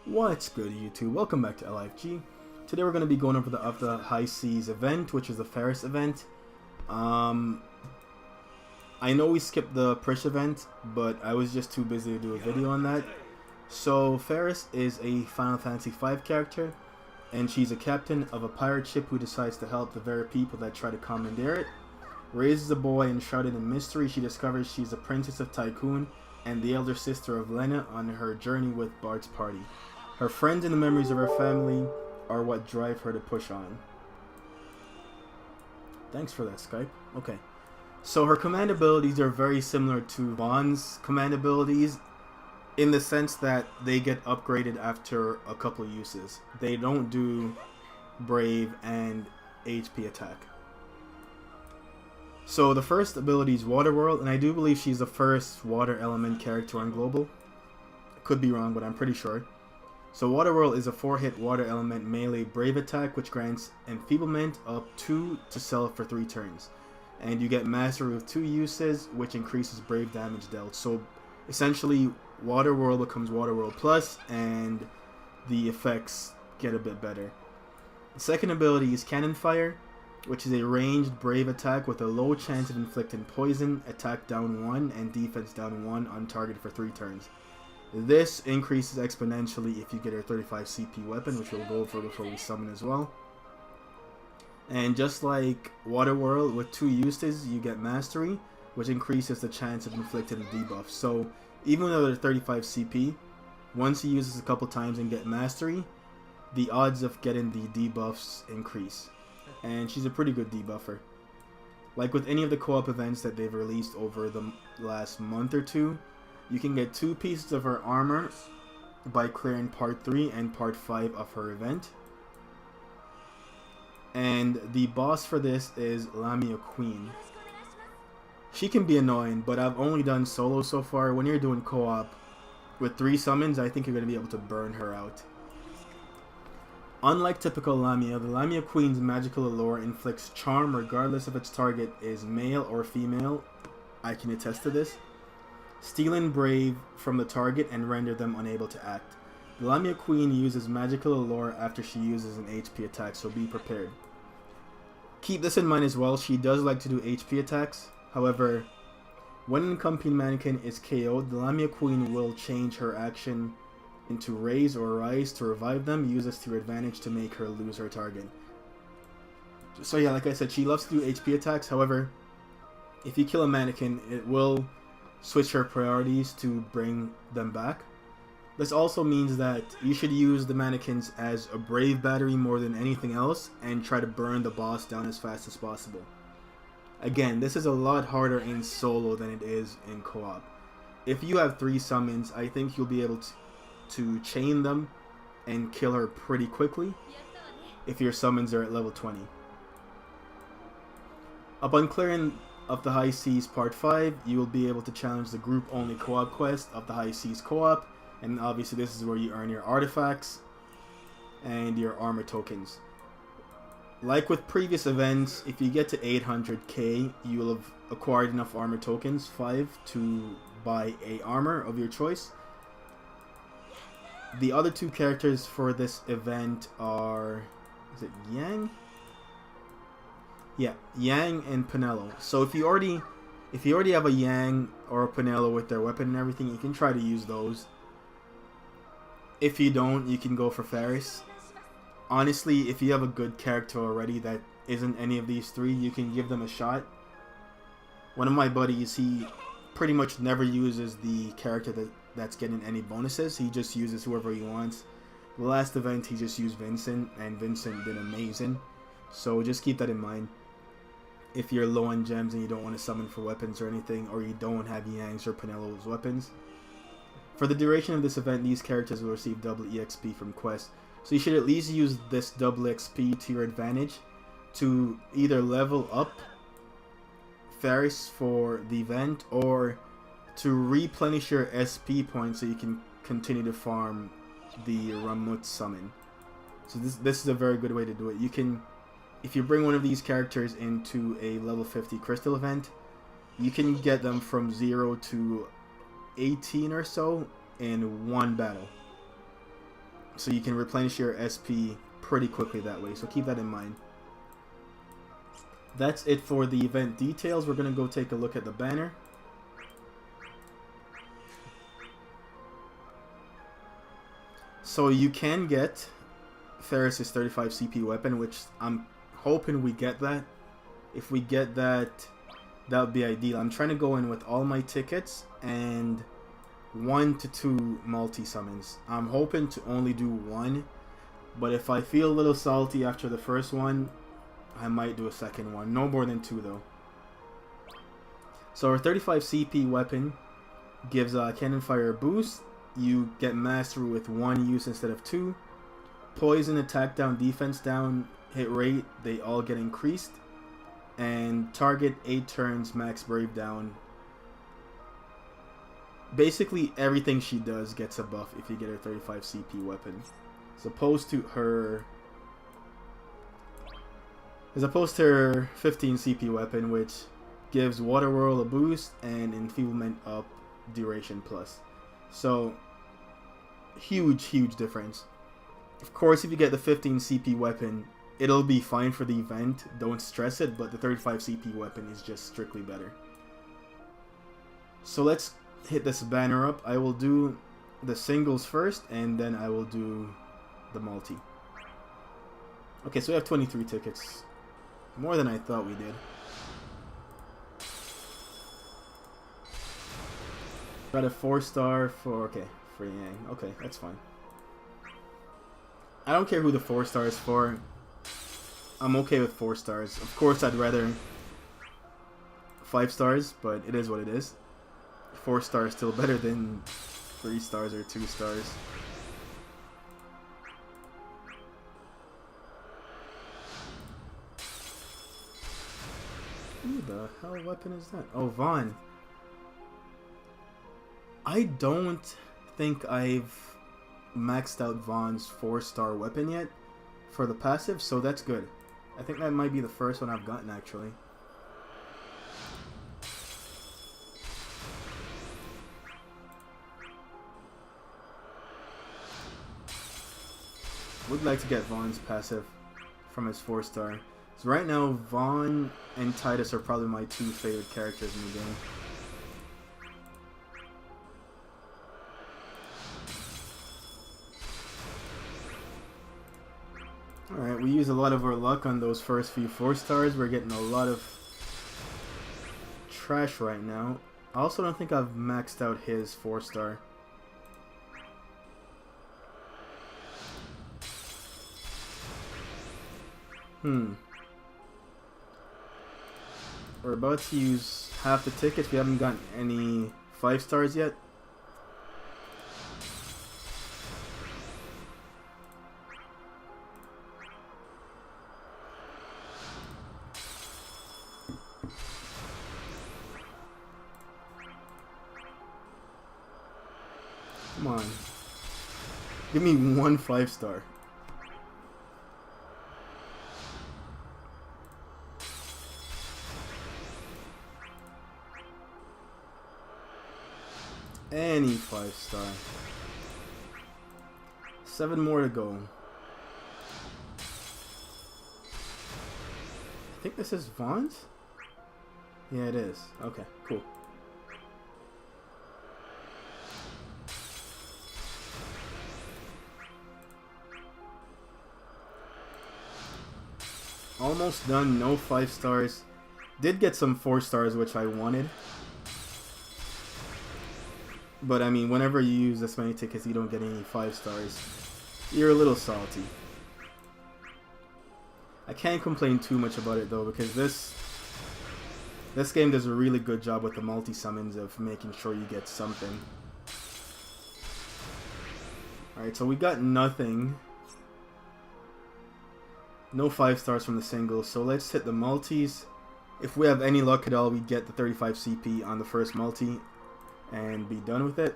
What's good, YouTube? Welcome back to LFG. Today we're going to be going over the High Seas event, which is the Faris event. I know we skipped the Prish event, but I was just too busy to do a video on that. So Faris is a Final Fantasy V character, and she's a captain of a pirate ship who decides to help the very people that try to commandeer it. Raises a boy enshrouded in mystery, she discovers she's a princess of Tycoon and the elder sister of Lena on her journey with Bart's party. Her friends and the memories of her family are what drive her to push on. Thanks for that, Skype. Okay. So her command abilities are very similar to Vaughn's command abilities in the sense that they get upgraded after a couple uses. They don't do Brave and HP attack. So the first ability is Water World, and I do believe she's the first water element character on Global. Could be wrong, but I'm pretty sure. So Water World is a 4-hit water element melee brave attack which grants enfeeblement up 2 to self for 3 turns. And you get mastery with 2 uses, which increases brave damage dealt. So essentially Water World becomes Water World Plus and the effects get a bit better. The second ability is Cannon Fire, which is a ranged brave attack with a low chance of inflicting poison, attack down 1 and defense down 1 on target for 3 turns. This increases exponentially if you get a 35 CP weapon, which we'll go over before we summon as well. And just like Water World, with 2 uses you get Mastery, which increases the chance of inflicting a debuff. So even though they're 35 CP, once you use this a couple times and get Mastery, the odds of getting the debuffs increase. And she's a pretty good debuffer. Like with any of the co-op events that they've released over the last month or two, you can get 2 pieces of her armor by clearing part 3 and part 5 of her event. And the boss for this is Lamia Queen. She can be annoying, but I've only done solo so far. When you're doing co-op with 3 summons, I think you're going to be able to burn her out. Unlike typical Lamia, the Lamia Queen's magical allure inflicts charm regardless if its target is male or female. I can attest to this. Stealing Brave from the target and render them unable to act. The Lamia Queen uses magical allure after she uses an HP attack, so be prepared. Keep this in mind as well, she does like to do HP attacks. However, when an accompanying mannequin is KO'd, the Lamia Queen will change her action into Raise or Rise to revive them, use this to her advantage to make her lose her target. So yeah, like I said, she loves to do HP attacks. However, if you kill a mannequin, it will switch her priorities to bring them back. This also means that you should use the mannequins as a brave battery more than anything else and try to burn the boss down as fast as possible. Again, this is a lot harder in solo than it is in co-op. If you have 3 summons, I think you'll be able to chain them and kill her pretty quickly if your summons are at level 20. Upon clearing of the High Seas Part 5, you will be able to challenge the group-only co-op quest of the High Seas co-op, and obviously this is where you earn your artifacts and your armor tokens. Like with previous events, if you get to 800k, you will have acquired enough armor tokens, 5, to buy a armor of your choice. The other 2 characters for this event are, is it Yang? Yeah, Yang and Pinello. So if you already have a Yang or a Pinello with their weapon and everything, you can try to use those. If you don't, you can go for Faris. Honestly, if you have a good character already that isn't any of these 3, you can give them a shot. One of my buddies, he pretty much never uses the character that's getting any bonuses. He just uses whoever he wants. The last event he just used Vincent, and Vincent did amazing. So just keep that in mind. If you're low on gems and you don't want to summon for weapons or anything, or you don't have Yang's or Pinello's weapons. For the duration of this event, these characters will receive double EXP from quests. So you should at least use this double XP to your advantage to either level up Faris for the event or to replenish your SP points so you can continue to farm the Ramut summon. So this is a very good way to do it. You can, if you bring one of these characters into a level 50 crystal event, you can get them from 0 to 18 or so in 1 battle. So you can replenish your SP pretty quickly that way. So keep that in mind. That's it for the event details. We're going to go take a look at the banner. So you can get Faris' 35 CP weapon, which I'm hoping we get that. If we get that, that would be ideal. I'm trying to go in with all my tickets and 1 to 2 multi-summons. I'm hoping to only do 1, but if I feel a little salty after the first one, I might do a second one. No more than 2 though. So our 35 CP weapon gives a cannon fire boost. You get mastery with 1 use instead of 2. Poison, attack down, defense down, hit rate, they all get increased. And target 8 turns, max brave down. Basically everything she does gets a buff if you get her 35 CP weapon. As opposed to her 15 CP weapon, which gives Water Whirl a boost and Enfeeblement up duration plus. So huge difference. Of course, if you get the 15 CP weapon, it'll be fine for the event. Don't stress it, but the 35 CP weapon is just strictly better. So let's hit this banner up. I will do the singles first, and then I will do the multi. Okay, so we have 23 tickets. More than I thought we did. Got a 4-star for... okay, for Yang. Okay, that's fine. I don't care who the 4-star is for. I'm okay with 4 stars. Of course, I'd rather 5 stars, but it is what it is. 4 stars is still better than 3 stars or 2 stars. Who the hell weapon is that? Oh, Vaughn. I don't think I've maxed out Vaughn's 4-star weapon yet for the passive, so that's good. I think that might be the first one I've gotten, actually. Would like to get Vaughn's passive from his 4-star. So right now, Vaughn and Titus are probably my 2 favorite characters in the game. Alright, we use a lot of our luck on those first few 4-stars. We're getting a lot of trash right now. I also don't think I've maxed out his 4-star. We're about to use half the tickets. We haven't gotten any 5-stars yet. Come on. Give me 1 5-star. Any 5-star. 7 more to go. I think this is Vaughn's? Yeah, it is. Okay, cool. Almost done, no 5-stars. Did get some 4-stars, which I wanted. But I mean, whenever you use this many tickets, you don't get any 5-stars. You're a little salty. I can't complain too much about it though, because this game does a really good job with the multi-summons of making sure you get something. Alright, so we got nothing. No 5-stars from the singles, so let's hit the multis. If we have any luck at all, we get the 35 CP on the first multi and be done with it.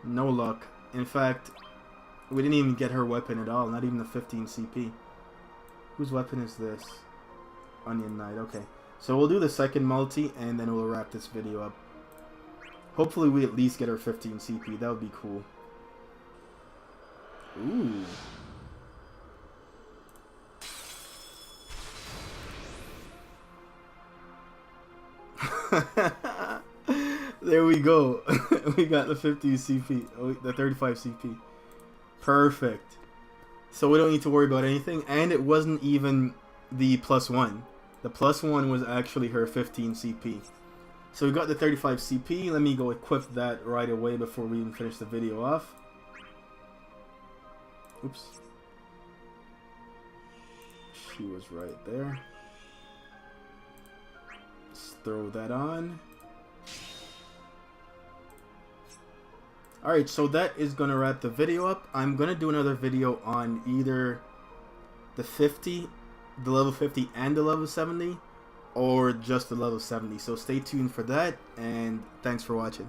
No luck. In fact, we didn't even get her weapon at all, not even the 15 CP. Whose weapon is this? Onion Knight, okay. So we'll do the second multi, and then we'll wrap this video up. Hopefully we at least get our 15 CP. That would be cool. Ooh. There we go. We got the 50 CP. Oh, the 35 CP. Perfect. So we don't need to worry about anything. And it wasn't even the +1. The +1 was actually her 15 CP. So we got the 35 CP. Let me go equip that right away before we even finish the video off. Oops. She was right there. Let's throw that on. Alright, so that is going to wrap the video up. I'm going to do another video on either the 50, the level 50 and the level 70, or just the level 70. So stay tuned for that, and thanks for watching.